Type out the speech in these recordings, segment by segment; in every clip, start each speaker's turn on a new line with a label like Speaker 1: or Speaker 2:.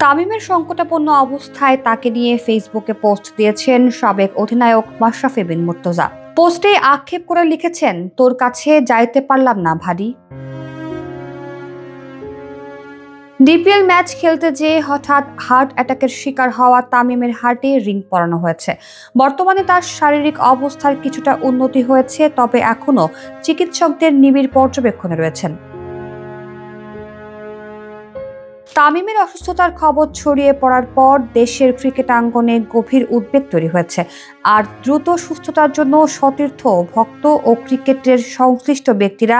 Speaker 1: তামিমের সংকটাপন্ন অবস্থায় তাকে নিয়ে ফেসবুকে পোস্ট দিয়েছেন সাবেক অধিনায়ক মাশরাফি বিন মুর্তজা। পোস্টে আক্ষেপ করে লিখেছেন, তোর কাছে যাইতে পারলাম না ভারী। ডিপিএল ম্যাচ খেলতে যেয়ে হঠাৎ হার্ট অ্যাটাকের শিকার হওয়া তামিমের হার্টে রিং পরানো হয়েছে। বর্তমানে তার শারীরিক অবস্থার কিছুটা উন্নতি হয়েছে, তবে এখনও চিকিৎসকদের নিবিড় পর্যবেক্ষণে রয়েছেন। তামিমের অসুস্থতার খবর ছড়িয়ে পড়ার পর দেশের ক্রিকেটাঙ্গনে গভীর উদ্বেগ তৈরি হয়েছে। আর দ্রুত সুস্থতার জন্য সতীর্থ, ভক্ত ও ক্রিকেটের সংশ্লিষ্ট ব্যক্তিরা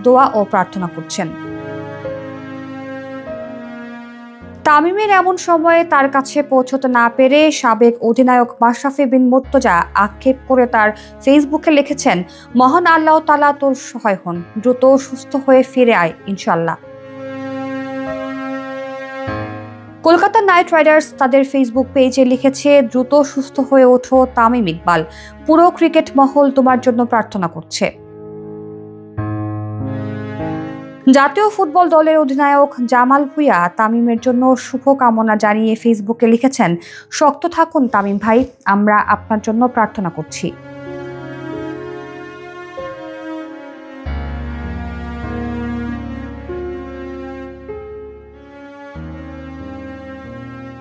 Speaker 1: দোয়া ও প্রার্থনা করছেন। তামিমের এমন সময়ে তার কাছে পৌঁছতে না পেরে সাবেক অধিনায়ক মাশরাফি বিন মুর্তজা আক্ষেপ করে তার ফেসবুকে লিখেছেন, মহান আল্লাহ তাআলা তোর সহায় হন, দ্রুত সুস্থ হয়ে ফিরে আয় ইনশাআল্লাহ। কলকাতা নাইট রাইডার্স তাদের ফেসবুক পেজে লিখেছে, দ্রুত সুস্থ হয়ে ওঠো তামিম ইকবাল, পুরো ক্রিকেট মহল তোমার জন্য প্রার্থনা করছে। জাতীয় ফুটবল দলের অধিনায়ক জামাল ভুঁইয়া তামিমের জন্য শুভকামনা জানিয়ে ফেসবুকে লিখেছেন, শক্ত থাকুন তামিম ভাই, আমরা আপনার জন্য প্রার্থনা করছি।